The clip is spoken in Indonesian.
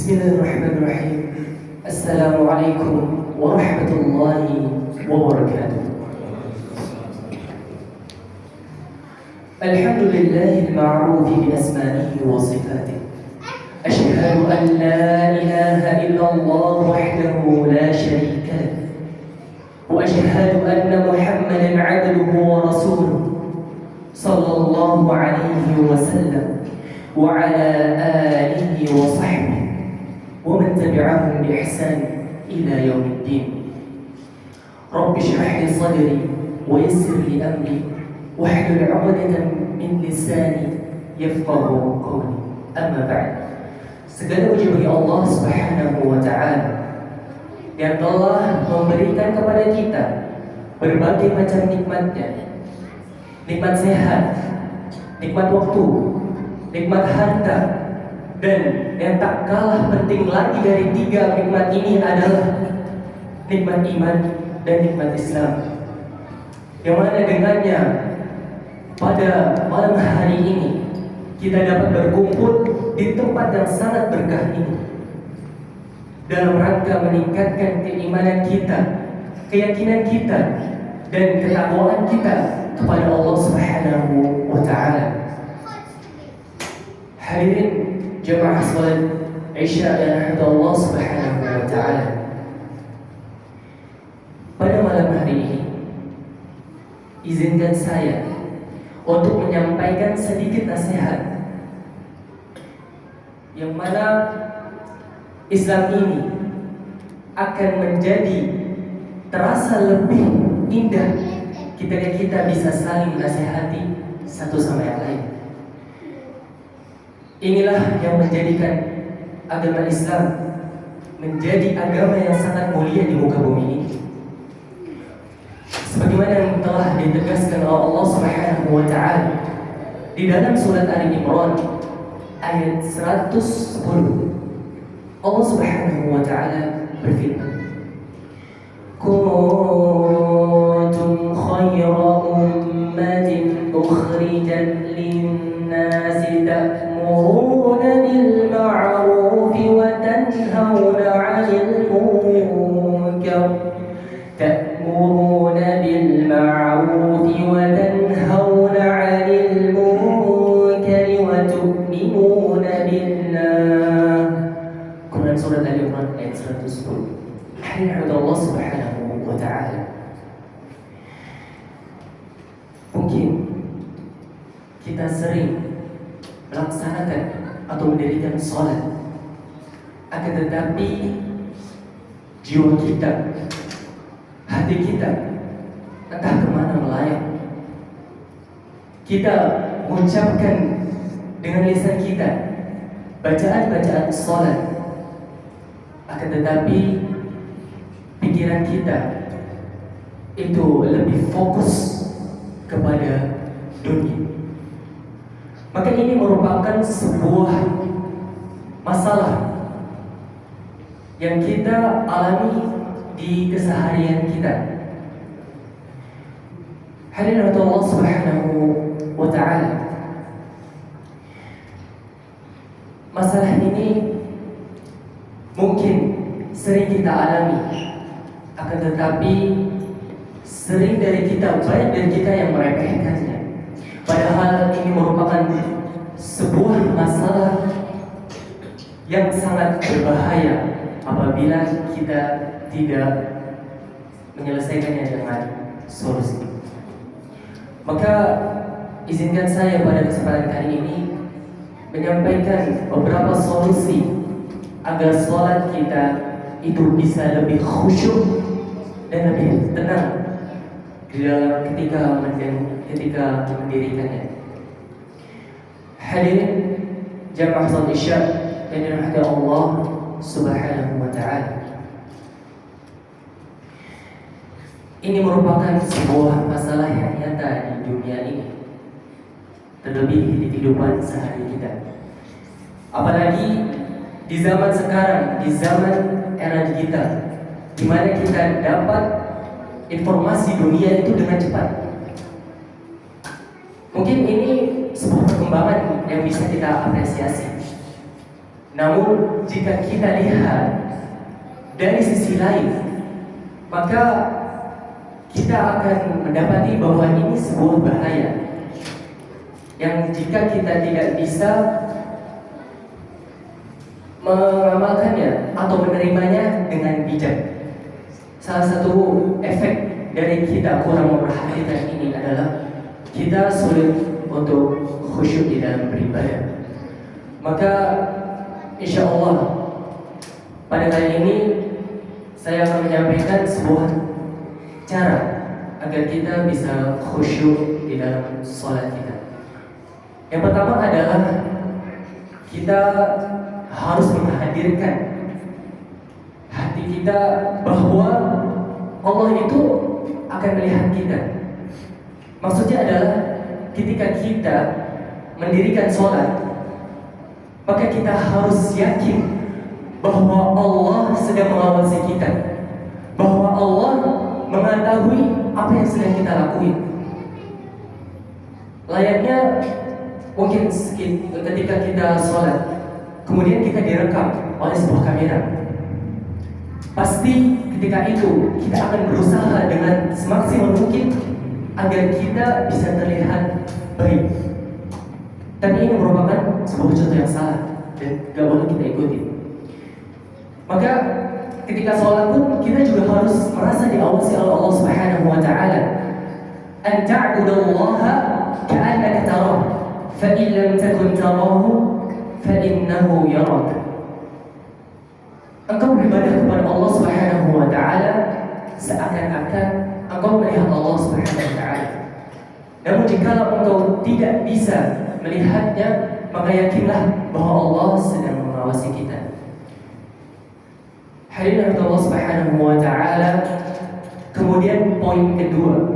Bismillahirrahmanirrahim. Assalamualaikum warahmatullahi wabarakatuh. Alhamdulillahil ma'rufi bi asma'ihi wa sifatihi. Asyhadu an la ilaha illallah wahdahu la syarika lah. Wa asyhadu anna Muhammadan 'abduhu wa rasuluh. Sallallahu alaihi wasallam wa ala alihi wa sahbihi wa man tabi'ahum bi ihsan ila yaumiddin. Rabbi shrah li sadri wa yassir li amri wahlul 'uqdatam min lisani yafqahu qawli. Amma ba'd. Segala puji bagi Allah Subhanahu wa taala yang telah memberikan kepada kita berbagai macam nikmatnya. Nikmat sehat, nikmat waktu, nikmat harta, dan yang tak kalah penting lagi dari tiga nikmat ini adalah nikmat iman dan nikmat Islam, yang mana dengannya pada malam hari ini kita dapat berkumpul di tempat yang sangat berkah ini dalam rangka meningkatkan keimanan kita, keyakinan kita, dan ketakwaan kita kepada Allah Subhanahu wa taala. Hadirin jemaah salat Isya yang dirahmati Allah Subhanahu wa taala. Pada malam hari ini izinkan saya untuk menyampaikan sedikit nasihat yang mana Islam ini akan menjadi terasa lebih indah ketika kita bisa saling nasihati satu sama yang lain. Inilah yang menjadikan agama Islam menjadi agama yang sangat mulia di muka bumi ini. Sebagaimana yang telah ditegaskan oleh Allah Subhanahu wa taala di dalam surat Ali Imran ayat 110. Allah Subhanahu wa taala berfirman, "Kuntum khayra ummatin ukhrijat lin-nasi ta'muruna bil ma'ruf wa tanhauna 'anil munkar ta'muruna bil ma'ruf wa tanhauna 'anil munkar wa tu'minuna billah." Quran surat Al-Imran ayat 110. Hadirin Allah Subhanahu wa taala. Mungkin kita sering melaksanakan atau mendirikan salat, akan tetapi jiwa kita, hati kita entah kemana melayang. Kita mengucapkan dengan lisan kita bacaan-bacaan salat, akan tetapi pikiran kita itu lebih fokus kepada dunia. Maka ini merupakan sebuah masalah yang kita alami di keseharian kita. Hadirin Allah Subhanahu wa taala. Masalah ini mungkin sering kita alami, akan tetapi sering dari kita, banyak dari kita yang meremehkannya. Padahal ini merupakan sebuah masalah yang sangat berbahaya apabila kita tidak menyelesaikannya dengan solusi. Maka izinkan saya pada kesempatan kali ini menyampaikan beberapa solusi agar sholat kita itu bisa lebih khusyuk dan lebih tenang ketika mendirikannya. Hadirin jamaah salat Isya yang dirahmati Allah Subhanahu wa taala. Ini merupakan sebuah masalah yang nyata di dunia ini, terlebih di kehidupan sehari kita. Apalagi di zaman sekarang, di zaman era digital, di mana kita dapat informasi dunia itu dengan cepat. Mungkin ini sebuah perkembangan yang bisa kita apresiasi. Namun jika kita lihat dari sisi lain, maka kita akan mendapati bahwa ini sebuah bahaya yang jika kita tidak bisa mengamalkannya atau menerimanya dengan bijak. Salah satu efek dari kita kurang memperhatikan ini adalah kita sulit untuk khusyuk di dalam beribadah. Maka insya Allah pada kali ini saya akan menyampaikan sebuah cara agar kita bisa khusyuk di dalam sholat kita. Yang pertama adalah kita harus menghadirkan hati kita bahwa Allah itu akan melihat kita. Maksudnya adalah ketika kita mendirikan sholat, maka kita harus yakin bahwa Allah sedang mengawasi kita, bahwa Allah mengetahui apa yang sedang kita lakuin. Layaknya mungkin ketika kita sholat, kemudian kita direkam oleh sebuah kamera. Pasti ketika itu kita akan berusaha dengan semaksimal mungkin agar kita bisa terlihat baik. Dan ini merupakan sebuah contoh yang salah dan gak boleh kita ikuti. Maka ketika sholat pun kita juga harus merasa diawasi oleh Allah Subhanahu wa taala. An ta'budallaha ka'annaka tarahu, fa in lam takun tarahu fa innahu yarak. Engkau beribadah kepada Allah Subhanahu wa taala seakan-akan engkau melihat Allah Subhanahu wa taala. Namun jika engkau tidak bisa melihatnya, maka yakinlah bahwa Allah sedang mengawasi kita. Hadirin Allah Subhanahu wa taala. Kemudian poin kedua